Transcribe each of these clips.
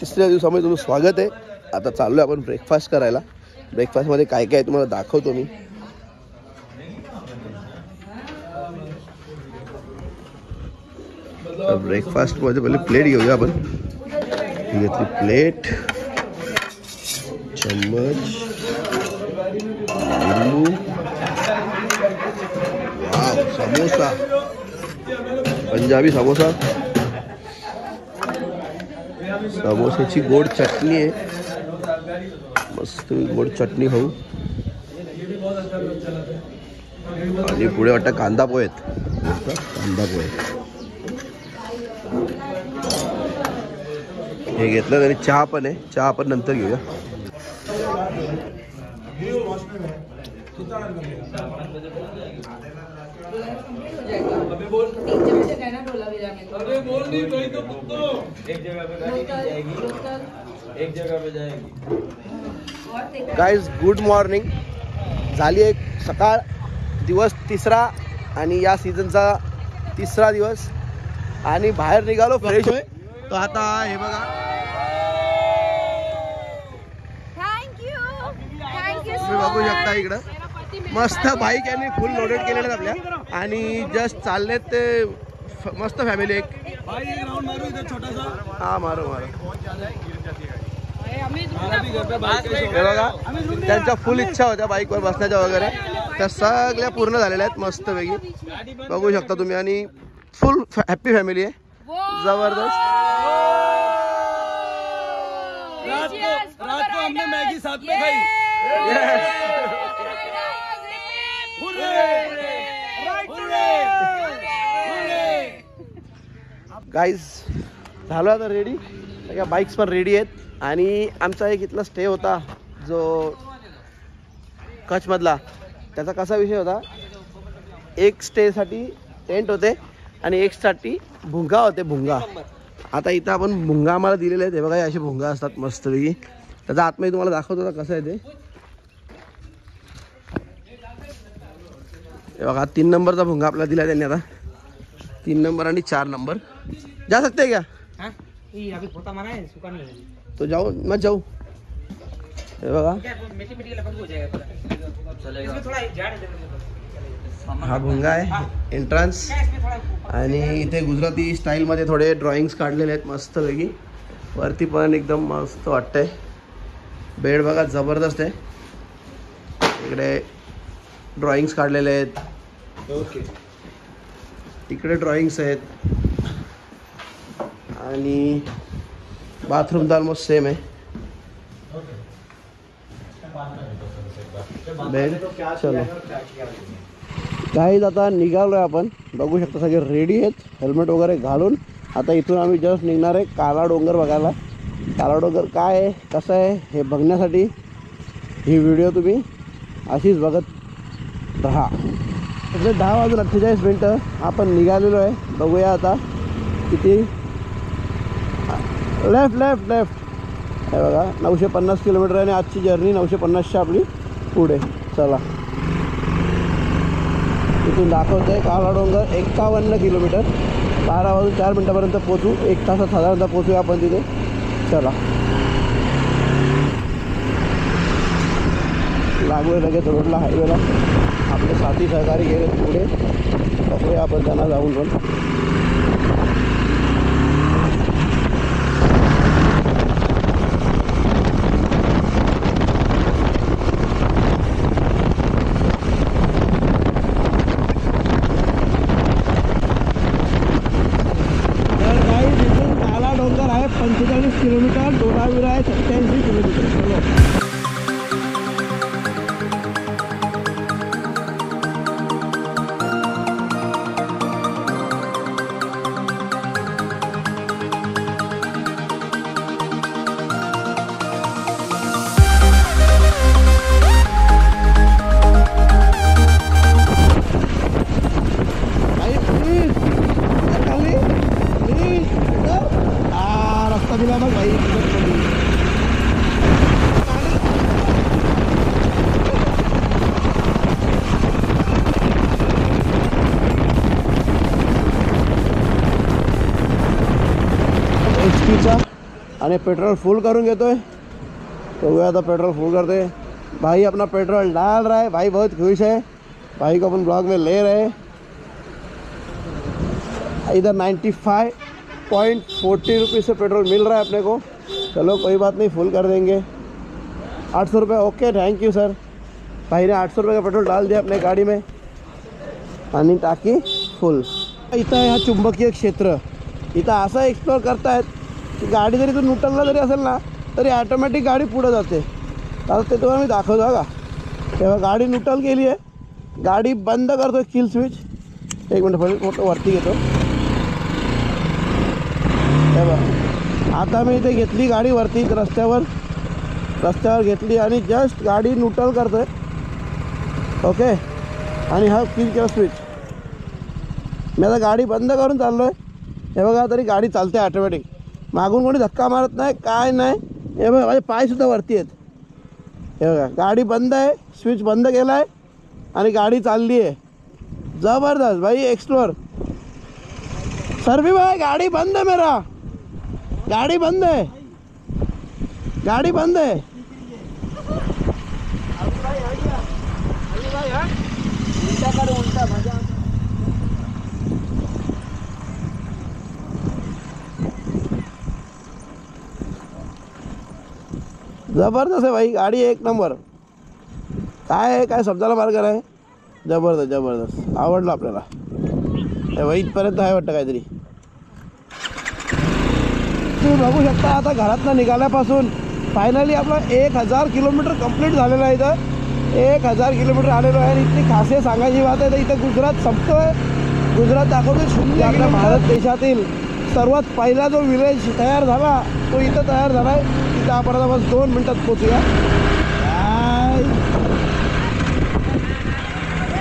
तिसऱ्या दिवसामध्ये तुमचं स्वागत आहे. आता चाललो आपण ब्रेकफास्ट करायला. ब्रेकफास्टमध्ये काय काय तुम्हाला दाखवतो मी. ब्रेकफास्टमध्ये पहिले प्लेट घेऊया आपण. ही घेतली प्लेट, चम्मच, लिंबू, वाव समोसा, पंजाबी समोसा, समोसेची गोड चटणी आहे. मस्त गोड चटणी खाऊ. आणि पुढे वाटतं कांदा पोहे आहेत. कांदा पोहे हे घेतलं. आणि चहा पण आहे. चहा आपण नंतर घेऊया. Guys good morning. झाली एक सकाळ. दिवस तिसरा आणि या सीझनचा तिसरा दिवस. आणि बाहेर निघालो फ्रेश होय. तो आता हे बघा. तुम्ही बघू शकता इकडं मस्त बाईक यांनी फुल लोडेड केलेले आहेत आपल्या. आणि जस्ट चाललेत ते मस्त फॅमिली. एक हा मारो मारो. हे बघा त्यांच्या फुल इच्छा होत्या बाईकवर बसण्याच्या वगैरे, त्या सगळ्या पूर्ण झालेल्या आहेत मस्तपैकी बघू शकता तुम्ही. आणि फुल हॅप्पी फॅमिली आहे. जबरदस्त. रात को हमने मैगी साथ में खाई. गाईज झालो आता रेडी. सगळ्या बाईक्स पण रेडी आहेत. आणि आमचा एक इथला स्टे होता जो कच्छमधला, त्याचा कसा विषय होता, एक स्टेसाठी टेंट होते आणि एक साठी भुंगा होते. भुंगा आता इथं आपण भुंगा आम्हाला दिलेले आहेत. हे बघा असे भुंगा असतात मस्तपैकी. त्याचा आतमध्ये तुम्हाला दाखवतो होता कसं आहे ते. हे बघा 3 नंबरचा भुंगा आपल्याला दिला त्यांनी. आता 3 नंबर आणि 4 नंबर जा सकते क्या? अभी खोता माना है, सुखा नहीं है तो जाओ मत जाऊ. हे बघा हा भुंगा आहे एंट्रन्स. आणि इथे गुजराती स्टाईलमध्ये थोडे ड्रॉइंग्स काढलेले आहेत मस्तपैकी. वरती पण एकदम मस्त वाटतंय. बेड बघा जबरदस्त आहे. इकडे ड्रॉइंग्स काढलेले आहेत. ओके इकडे ड्रॉइंग्स आहेत. आणि बाथरूम तर ऑलमोस्ट सेम आहे. बेड चलो काहीच आता निघालो आहे आपण. बघू शकता सगळे रेडी आहेत हेल्मेट वगैरे घालून. आता इथून आम्ही जस्ट निघणार आहे काला डोंगर बघायला. काला डोंगर काय आहे कसं आहे हे बघण्यासाठी ही व्हिडिओ तुम्ही अशीच बघत राहा. इकडे 10:48 आपण निघालेलो आहे. बघूया आता किती. लेफ्ट लेफ्ट लेफ्ट हे बघा 950 किलोमीटर आहे. आणि आजची जर्नी 950ची आपली पुढे. चला इथून दाखवतं आहे काला डोंगर 51 किलोमीटर. 12:04 पोचू. 1 तासात साधारणतः पोचूया आपण तिथे. चला लागू आहे लगेच रोडला हायवेला. आपले साथी सहकारी गेले पुढे. बघूया आपण त्यांना जाऊन पण. काला डोंगर आहे 45 किलोमीटर. डोलावीरा आहे 87 किलोमीटर. चलो आणि पेट्रोल फुल करून घेतोय। तो गया तो पेट्रोल फुल करते। भाई अपना पेट्रोल डाल रहा है, भाई बहुत खुश है। भाई को अपन ब्लॉग में ले रहे हैं। इधर 95.40 रुपीज़ से पेट्रोल मिल रहा है अपने को। चलो कोई बात नहीं, फुल कर देंगे। 800 रुपये। Okay, thank you sir. भाई ने 800 रुपये का पेट्रोल डाल दिया अपने गाड़ी में आणि टाकी फुल। इथं हा चुंबकीय क्षेत्र इथं असं एक्सप्लोर करतायत की गाडी जरी तू न्यूट्रलला जरी असेल ना तरी ॲटोमॅटिक गाडी पुढे जाते। आता ते तुम्हाला मी दाखवतो बघा। तेव्हा गाडी न्यूट्रल केली आहे, गाडी बंद करतो किल स्विच। एक मिनट पहिले मोठं वरती घेतो। तेव्हा आता मी इथे घेतली गाडी वरती रस्त्यावर घेतली आणि जस्ट गाडी न्यूट्रल करतोय। ओके, आणि हा किल केला स्विच। मी आता गाडी बंद करून चाललो आहे। हे बघा तरी गाडी चालते ॲटोमॅटिक, मागून कोणी धक्का मारत नाही, काय नाही। हे बघा माझे पायसुद्धा वरती आहेत। हे बघा गाडी बंद आहे, स्विच बंद केला आहे आणि गाडी चालली आहे। ज़बरदस्त भाई, एक्सप्लोर। सर्वी भाई गाड़ी बंद है, मेरा गाड़ी बंद है, गाड़ी बंद है। जबरदस्त है भाई, गाड़ी एक नंबर। काय शब्दाला मार्ग आहे। जबरदस्त जबरदस्त, आवडलं आपल्याला। हे इथपर्यंत आहे वाटतं काहीतरी। तुम्ही बघू शकता आता घरातनं निघाल्यापासून फायनली आपलं 1000 किलोमीटर कंप्लीट झालेलं आहे। इथं 1000 किलोमीटर आलेलो आहे आणि इतकी खासियत सांगायची बात आहे तर इथं गुजरात संपतोय। गुजरात दाखवतोय 0 आपल्या भारत देशातील सर्वात पहिला जो विलेज तयार झाला तो इथं तयार झाला आहे। तिथं आपण आता बस 2 मिनिटात पोचूया।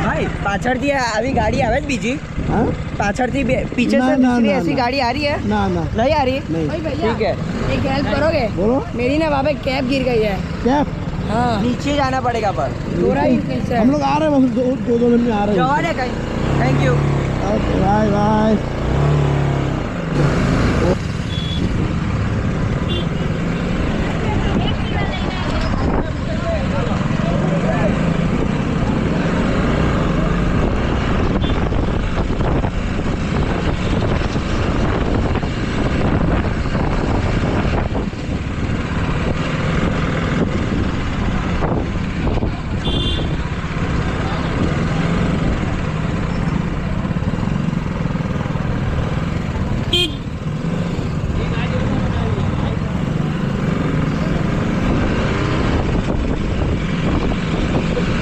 भाई पाछड़ती अभी गाड़ी आवे बीजी। हाँ? पाछड़ती पीछे ना, से ना, दूसरी ना, ऐसी ना। गाड़ी आ रही है? ना नहीं आ रही। नहीं। ठीक है, एक हेल्प करोगे? बोलो। मेरी ना वहाँ पे कैब गिर गई है। क्या हाँ, नीचे जाना पड़ेगा पर। थोड़ा ही नीचे है। हम लोग आ रहे हैं, बस दो मिनट में आ रहे हैं। जवान है कहीं। Thank you. Okay, bye bye.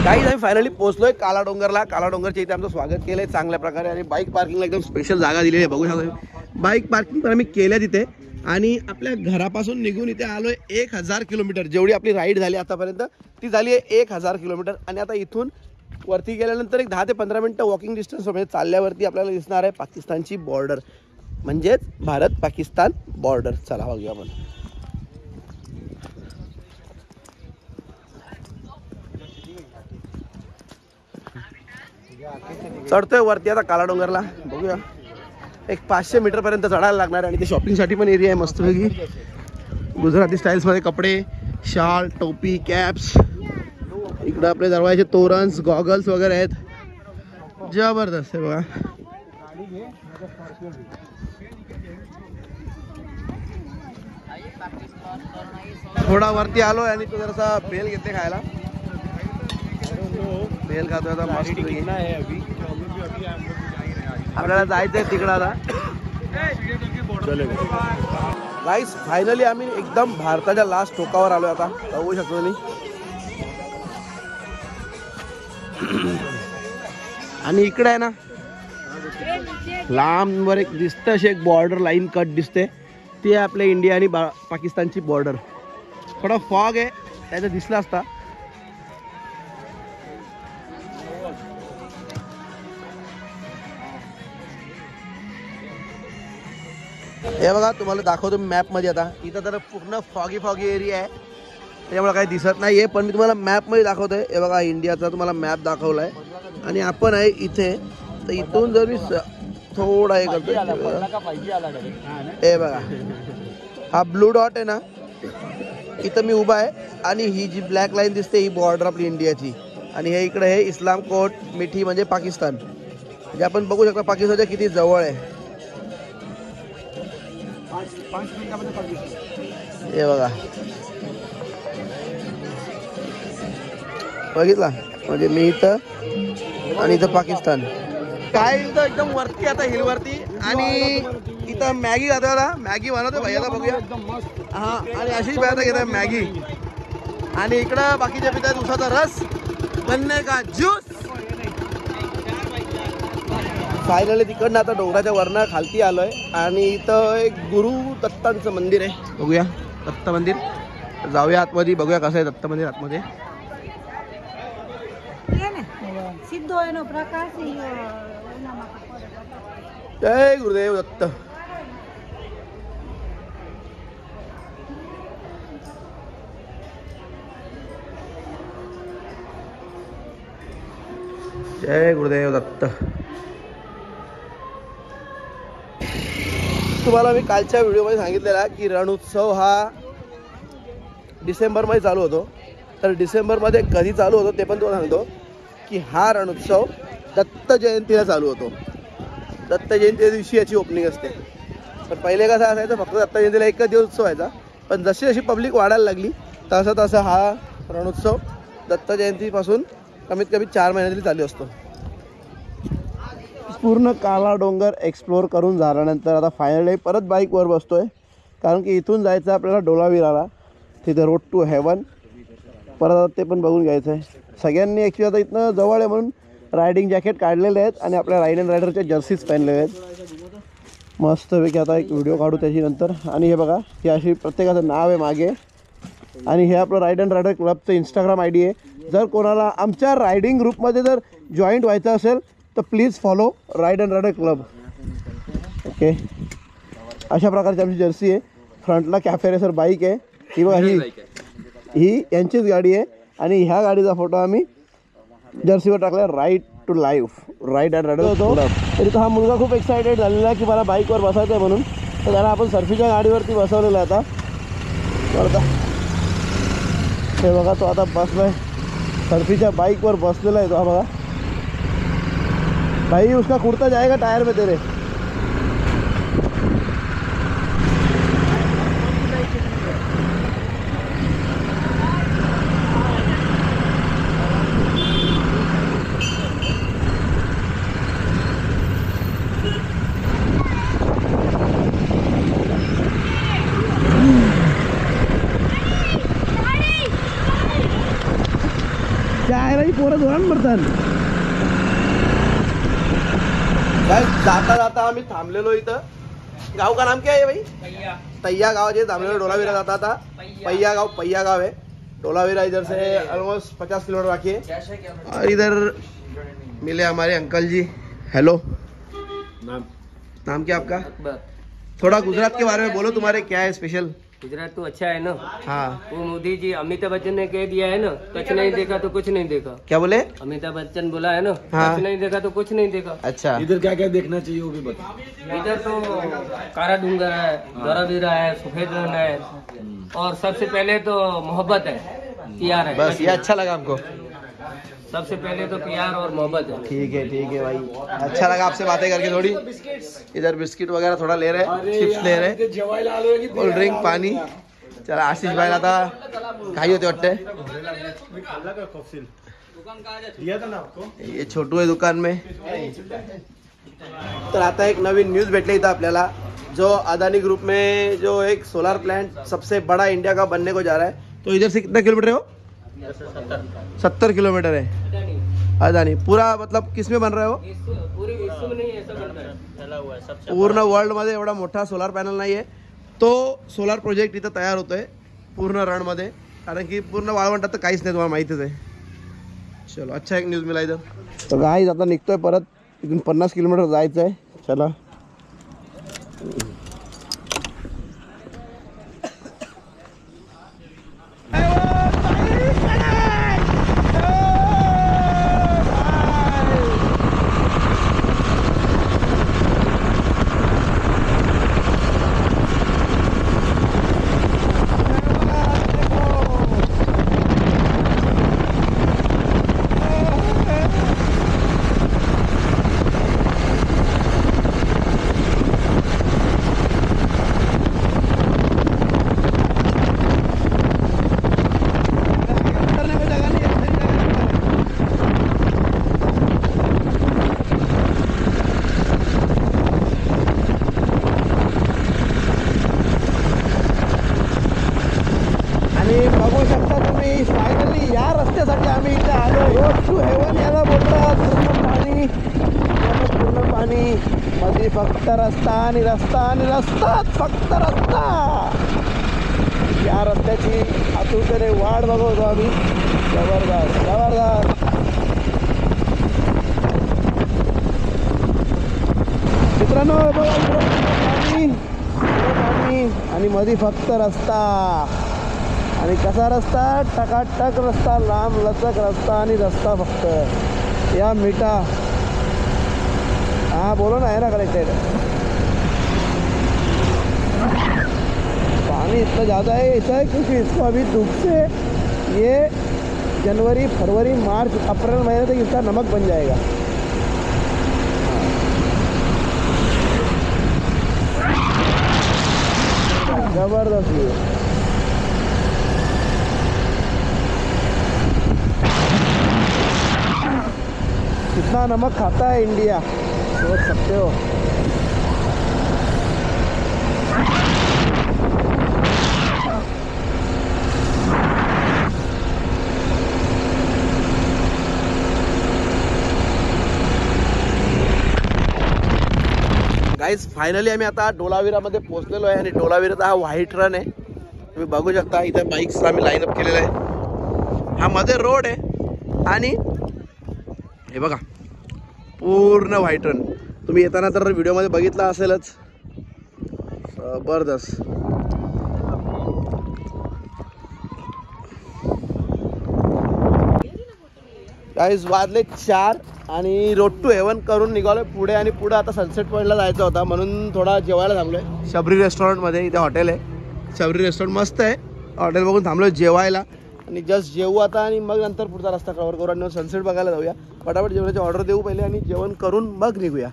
काही आम्ही फायनली पोहोचलोय काला डोंगरला। काला डोंगरच्या इथे आमचं स्वागत केलंय चांगल्या प्रकारे आणि बाईक पार्किंगला एकदम स्पेशल जागा दिलेली आहे। बघू शकता बाईक पार्किंग पण आम्ही केल्या तिथे आणि आपल्या घरापासून निघून इथे आलोय 1000 किलोमीटर। जेवढी आपली राईड झाली आतापर्यंत ती झाली आहे 1000 किलोमीटर आणि आता इथून वरती गेल्यानंतर एक 10 ते 15 मिनिटं वॉकिंग डिस्टन्स म्हणजे चालल्यावरती आपल्याला दिसणार आहे पाकिस्तानची बॉर्डर, म्हणजेच भारत पाकिस्तान बॉर्डर। चला बघूया आपण। चढतोय वरती आता काला डोंगरला। बघूया एक 500 मीटर पर्यंत चढायला लागणार आणि ते शॉपिंगसाठी पण एरिया आहे मस्तपैकी। गुजराती स्टाईल्समध्ये कपडे, शाल, टोपी, कॅप्स, इकडं आपले दरवाजे तोरणस, गॉगल्स वगैरे आहेत। जबरदस्त आहे बघा। थोडा वरती आलोय आणि तो जरासा भेल घेते खायला। भेल खातोय आता मस्त। आपल्याला जायचंय तिकडं आता। गाईस फायनली आम्ही एकदम भारताच्या लास्ट टोकावर आलोय आता। बघू शकतो मी आणि इकडे आहे ना लांबवर एक दिसतं अशी एक बॉर्डर लाईन कट दिसते, ती आहे आपल्या इंडिया आणि पाकिस्तानची बॉर्डर। थोडा फॉग आहे त्याचं दिसला असता। हे बघा तुम्हाला दाखवतो मॅप मध्ये। आता इथं तर पूर्ण फॉगी एरिया आहे त्यामुळे काही दिसत नाहीये, पण मी तुम्हाला मॅप मध्ये दाखवतोय। हे बघा इंडियाचा तुम्हाला मॅप दाखवलाय आणि आपण आहे इथे। तर इथून जर मी थोडा हे करतो, हे बघा हा ब्लू डॉट आहे ना, इथं मी उभा आहे आणि ही जी ब्लॅक लाईन दिसते ही बॉर्डर आपली इंडियाची, आणि हे इकडे हे इस्लाम कोट मिठी म्हणजे पाकिस्तान. म्हणजे आपण बघू शकता पाकिस्तानच्या किती जवळ आहे. हे बघा, बघितला, म्हणजे मी इथं आणि इथं पाकिस्तान. काय इथं एकदम वरती, आता हिल वरती, आणि इथं मॅगी खातो आता, मॅगी बनवतो भैयाला बघूया. हा, आणि अशीच बनवता घेतात मॅगी, आणि इकडं बाकीच्या पितात उसाचा रस, बनने का ज्यूस. फायनली तिकडनं आता डोंगराच्या वरनं खालती आलोय, आणि इथं एक गुरु दत्तांचं मंदिर आहे. बघूया दत्त मंदिर, जाऊया आतमध्ये, बघूया कसं आहे दत्त मंदिर आतमध्ये. जय गुरुदेव दत्त. जय गुरुदेव दत्त. तुम्हाला मी कालच्या व्हिडिओमध्ये सांगितलेला की रण उत्सव हा डिसेंबरमध्ये चालू होतो. तर डिसेंबरमध्ये कधी चालू होतो ते पण तुम्हाला सांगतो की हा रण उत्सव दत्त जयंतीला चालू होतो. दत्त जयंतीच्या दिवशी याची ओपनिंग असते. पण पहिले कसं असायचं, फक्त दत्त जयंतीला एकच दिवस उत्सव व्हायचा. पण जशी जशी पब्लिक वाढायला लागली तसं तसं हा रणोत्सव दत्त जयंतीपासून कमीत कमी 4 महिने तरी चालू असतो. पूर्ण काला डोंगर एक्सप्लोअर करून झाल्यानंतर आता फायनली परत बाईकवर बसतोय, कारण की इथून जायचं आपल्याला डोलाविराला. तिथे रोड टू हेवन परत ते पण बघून घ्यायचं आहे. सगळ्यांनी ॲक्च्युली आता इथनं जवळ आहे म्हणून रायडिंग जॅकेट काढलेले आहेत आणि आपल्या राईड अँड रायडरच्या जर्सीज पहनलेले आहेत. मस्तपैकी आता एक व्हिडिओ काढू त्याची नंतर. आणि हे बघा, ही अशी प्रत्येकाचं नाव आहे मागे, आणि हे आपलं राईड अँड रायडर क्लबचं इंस्टाग्राम ID आहे. जर कोणाला आमच्या रायडिंग ग्रुपमध्ये जर जॉईंट व्हायचं असेल तर please follow ride and rider club. Okay, अशा प्रकारची आमची जर्सी आहे. फ्रंटला कॅफे रेसर बाईक आहे. ही बघा, ही यांचीच गाडी आहे, आणि ह्या गाडीचा फोटो आम्ही जर्सीवर टाकला, ride to life ride and rider होतो. तरी तो हा मुलगा खूप एक्सायटेड झालेला आहे की मला बाईकवर बसायचं आहे म्हणून. तर त्याला आपण सर्फीच्या गाडीवरती बसवलेलं आहे आता. हे बघा, तो आता बसलाय सर्फीच्या बाईकवर बसलेला आहे तो. हा बघा, भाई उसका कुर्ता जाएगा टायर में तेरे. जायलाही पोरं जोरात मरतात. जाता जाता आम्ही थांबलेलो इथं. गाव का नाम क्या है भाई? तैया गाव जे थांबलेलो. डोलावीरा जाता था. पैया गाव है. डोलावीरा इधर से ऑलमोस्ट 50 किलोमीटर बाकी है. और इधर मिले हमारे अंकल जी. हेलो, नाम क्या आपका? थोड़ा गुजरात के बारे में बोलो, तुम्हारे क्या है स्पेशल? गुजरात तो अच्छा है ना. हाँ, वो मोदी जी अमिताभ बच्चन ने कह दिया है ना, कुछ नहीं देखा तो कुछ नहीं देखा. क्या बोले? अमिताभ बच्चन बोला है ना, हाँ. कुछ नहीं देखा तो कुछ नहीं देखा. अच्छा, इधर क्या क्या देखना चाहिए वो भी बता. इधर तो कारा डूंगर है, धोलावीरा है, सफेद रण है, और सबसे पहले तो मोहब्बत है, प्यार है. बस ये अच्छा लगा हमको. सबसे पहले तो प्यार और मोहब्बत है. ठीक है भाई, अच्छा लगा आपसे बातें करके. थोड़ी इधर बिस्किट वगैरह थोड़ा ले रहे, चिप्स ले रहे, कोल्ड ड्रिंक, पानी. चला, आशिष भाई आता काही होते वाटते. ये छोटू आहे दुकान में. तर आता एक नवीन न्यूज भेटले इथं आपल्याला, जो अदानी ग्रुप में जो एक सोलर प्लांट सबसे बड़ा इंडिया का बनने को जा रहा है. तो इधर से कितना किलोमीटर है वो? 70 किलोमीटर है. अदानी पूरा, मतलब किस में बन रहा है वो? पूरे विश्व में नहीं ऐसा बन रहा है, फैला हुआ है सबसे. पूर्ण वर्ल्ड मध्ये एवढा मोठा सोलार पॅनल नाही आहे. तो सोलार प्रोजेक्ट इथं तयार होतोय पूर्ण रणमध्ये, कारण की पूर्ण वाळवंटात तर काहीच नाही, तुम्हाला माहितीच आहे. चलो, अच्छा एक न्यूज मिला इधर. तर गाईज आता निघतोय परत. इथून 50 किलोमीटर जायचं आहे. चला, बघण्यासाठी आम्ही इथे आलो. रोड टू हेवन याला बोलतात. पूर्ण पाणी मध्ये फक्त रस्ता आणि रस्ता आणि रस्ताच फक्त रस्ता. या रस्त्याची आतुरतेने वाट बघवतो आम्ही. जबरदस्त जबरदस्त. मित्रांनो बघा पाणी आणि मध्ये फक्त रस्ता. आणि कसा रस्ता? टकाटक रस्ता, लांब लचक रस्ता आणि रस्ता फक्त. या मिठा हाँ बोलो ना, है ना कनेक्टेड. पानी इतना ज़्यादा है ऐसा है क्योंकि इसको अभी धूप से ये जनवरी फरवरी मार्च अप्रैल महीने तक इसका नमक बन जाएगा. जबरदस्त ये. कितना नमक खाता है इंडिया सोच सकते हो. गाईज फायनली आम्ही आता डोलाविरामध्ये पोहोचलेलो आहे. आणि डोलाविराचा हा व्हाईट रन आहे. तुम्ही बघू शकता इथे बाईक्स आम्ही लाईन अप केलेला आहे. हा मध्ये रोड आहे आणि हे बघा पूर्ण व्हाईट रन. तुम्ही येताना तर व्हिडिओमध्ये बघितला असेलच. जबरदस्त. गाईज वाजले 4 आणि रोड टू हेवन करून निघालोय पुढे. आणि पुढे आता सनसेट पॉईंटला जायचा होता म्हणून थोडा जेवायला थांबलोय शबरी रेस्टॉरंटमध्ये. इथे हॉटेल आहे शबरी रेस्टॉरंट, मस्त आहे. हॉटेल बघून थांबलोय जेवायला. आणि जस्ट जेवू आता आणि मग नंतर पुढचा रस्ता कव्हर करू आणि सनसेट बघायला जाऊया. पटापट जेवणाची ऑर्डर देऊ पहिले आणि जेवण करून मग निघूया.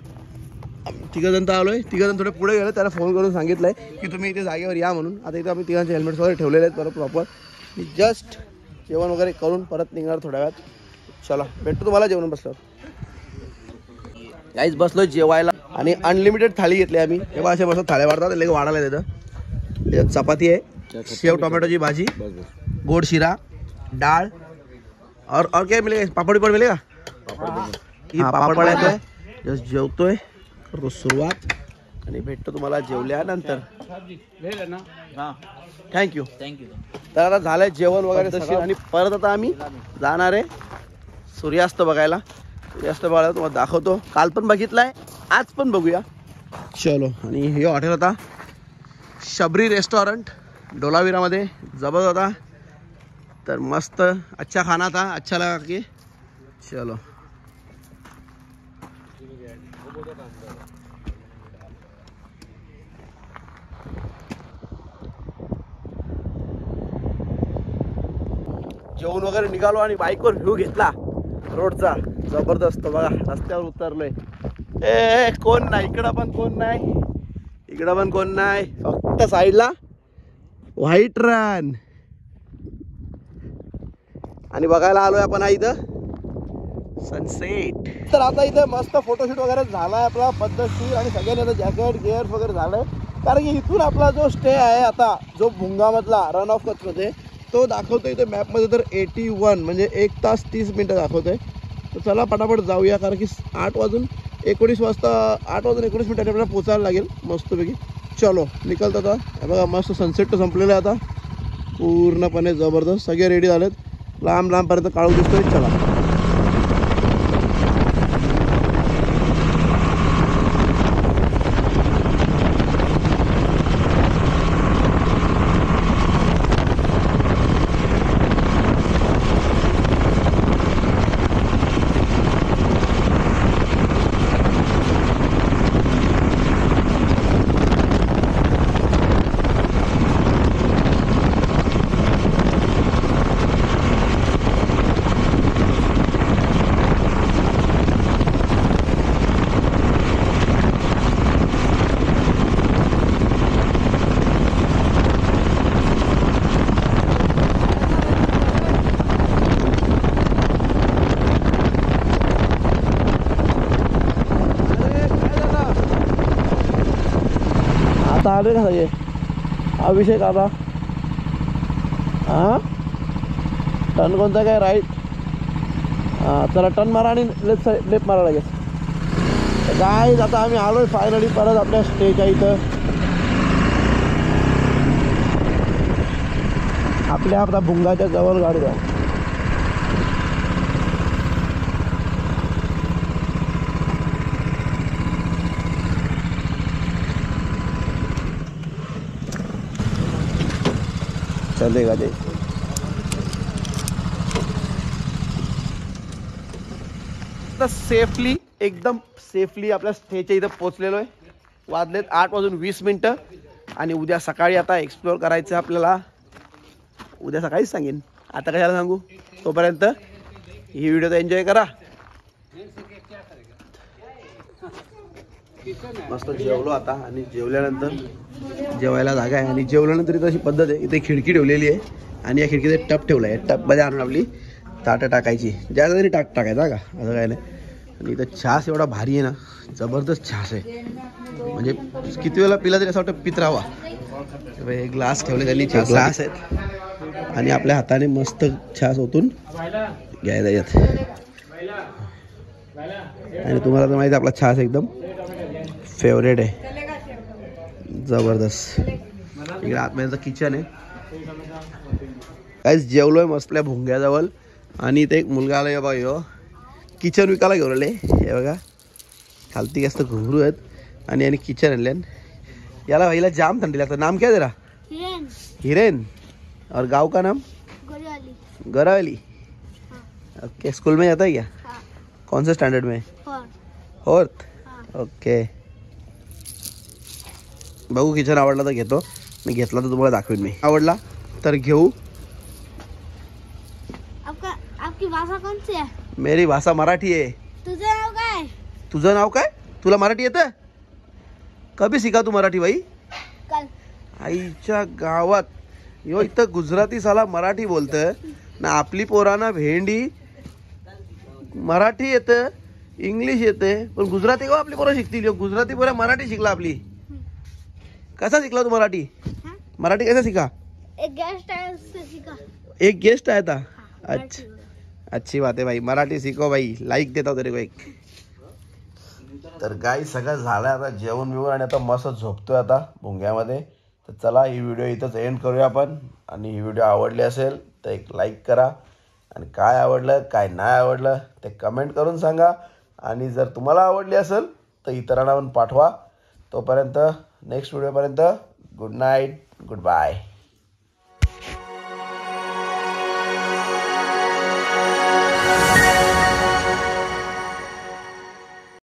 तिघंजण तर आलोय. तिघंजण थोडे पुढे गेले. त्याला फोन करून सांगितलंय की तुम्ही इथे जागेवर या म्हणून. आता इथे आम्ही तिघांचे हेल्मेट्स वगैरे ठेवलेले आहेत परत प्रॉपर. जस्ट जेवण वगैरे करून परत निघणार थोड्या वेळात. चला भेटतो तुम्हाला जेवण बसल्यावर. गाईज बसलो जेवायला आणि अनलिमिटेड थाळी घेतली आम्ही. हे बघा असे मस्त थाळ्या वाढतात. लेग वाढायला येतं. त्याच्यात चपाती आहे, शेव टोमॅटोची भाजी, गोड शिरा, डाळ और क्या मिलेगा? पापड़ बिपड़ मिलेगा? हाँ पापड़ आहे. जस्ट जेवतोय, करतो सुरुवात आणि भेटतो तुम्हाला जेवल्यानंतर. थँक्यू. तर आता झालंय जेवण वगैरे सगळं आणि परत आता आम्ही जाणार आहे सूर्यास्त बघायला. सूर्यास्त बघायला तुम्हाला दाखवतो. काल पण बघितलाय, आज पण बघूया. चलो. आणि हे हॉटेल होता शबरी रेस्टॉरंट डोलाविरामध्ये. जबरदस्त होता. तर मस्त अच्छा खाना था, अच्छा लगा कि. चलो. जेवण वगैरे निघालो आणि बाईकवर व्ह्यू घेतला रोडचा. जबरदस्त. बघा रस्त्यावर उतरलोय. ए कोण नाही इकडं, पण कोण नाही इकडं, पण कोण नाही. फक्त साईडला व्हाईट रन. आणि बघायला आलोय आपण इथं सनसेट. तर आता इथे मस्त फोटोशूट वगैरे झालाय आपला पद्धतशीर. आणि सगळ्यांनी आता जॅकेट गिअर्स वगैरे झालंय. कारण की इथून आपला जो स्टे आहे आता जो भुंगामधला रन ऑफ कच्छमध्ये तो दाखवतो इथे मॅपमध्ये तर 81 म्हणजे 1 तास 30 मिनटं दाखवतोय. तर चला पटापट जाऊया. कारण की 8 वाजून 19 मिनिटांनी आपल्याला पोचायला लागेल मस्तपैकी. चलो निकलतो आता. हे बघा मस्त सनसेट तर संपलेलं आहे आता पूर्णपणे. जबरदस्त. सगळे रेडी झालेत. लांब लांबपर्यंत काळू दिसतोय. चला. आले का सगळे? अभिषेक आला. हां टर्न कोणता काय? राईट. चला टर्न मारा आणि लेफ्ट मारा लगेच. गाईज आता आम्ही आलोय फायनली परत आपल्या स्टेच्या इथं. आपल्या आपला भुंगाच्या जवळ गाडी आहे. चलेगा ते. आता सेफली एकदम सेफली आपल्या स्टेच्या इथं पोहोचलेलो आहे. वाजलेत 8:20 आणि उद्या सकाळी आता एक्सप्लोअर करायचं आपल्याला. उद्या सकाळीच सांगेन, आता कशाला सांगू. तोपर्यंत ही व्हिडिओ तर एन्जॉय करा. मस्त जेवलो आता आणि जेवल्यानंतर जेवायला जागा आहे आणि जेवल्यानंतर इथं अशी पद्धत आहे, इथे खिडकी ठेवलेली आहे आणि या खिडकीत एक टप ठेवला आहे. टपमध्ये आणून आपली ताटं टाकायची, ज्यादा तरी टाकायचा का असं काय नाही. आणि इथं छास एवढा भारी आहे ना, जबरदस्त छास आहे. म्हणजे किती वेळेला पिला तरी असं वाटतं पित राहावा. हे ग्लास ठेवले त्यांनी, ग्लास आहेत आणि आपल्या हाताने मस्त छास ओतून घ्यायला येत. आणि तुम्हाला तर माहिती आपला छास एकदम फेवरेट आहे, जबरदस्त. इकडे आतमध्ये किचन आहे. काहीच जेवलोय मस्तल्या भुंग्याजवळ आणि इथे एक मुलगा आला बघा, ह्यो किचन विकायला घेऊन आले. हे बघा खालती जास्त घुंगरू आहेत आणि किचन आणले. याला भाईला जाम थंडी लगता. नाम क्या तेरा? हिरेन. और गांव का नाम? गोरावली. ओके. स्कूल में जाता है क्या? कौन से स्टैंडर्ड में? फोर्थ. ओके. बघू किचन आवडला तर घेतो, मी घेतला तर तुम्हाला दाखवेन. मी आवडला तर घेऊ. आपकी भाषा कौन सी है? मेरी भाषा मराठी आहे. तुझं नाव काय? तुझं नाव काय? तुला मराठी येतं? कधी शिका तू मराठी बाई? कल. आईच्या गावात यो इथं गुजराती साला मराठी बोलतं ना. आपली पोरांना भेंडी मराठी येतं, इंग्लिश येते, पण गुजराती का आपली पोरं शिकतील? गुजराती पोरं मराठी शिकला आपली. कसा शिकला तू मराठी? मराठी कैसा सीखा? एक गेस्ट आया उससे सीखा. एक गेस्ट आया था. अच्छा, अच्छी बात है भाई, मराठी सीखो भाई. लाईक देता हूँ तेरे को एक. तर गाई सगळं झालं आता जेवण बिवून आणि आता मस्त झोपतोय आता भुंग्यामध्ये. तर चला ही व्हिडिओ इथंच एंड करूया आपण. आणि ही व्हिडिओ आवडली असेल तर एक लाईक करा आणि काय आवडलं काय नाही आवडलं ते कमेंट करून सांगा. आणि जर तुम्हाला आवडली असेल तर इतरांना पण पाठवा. तोपर्यंत नेक्स्ट व्हिडिओपर्यंत गुड नाईट, गुड बाय.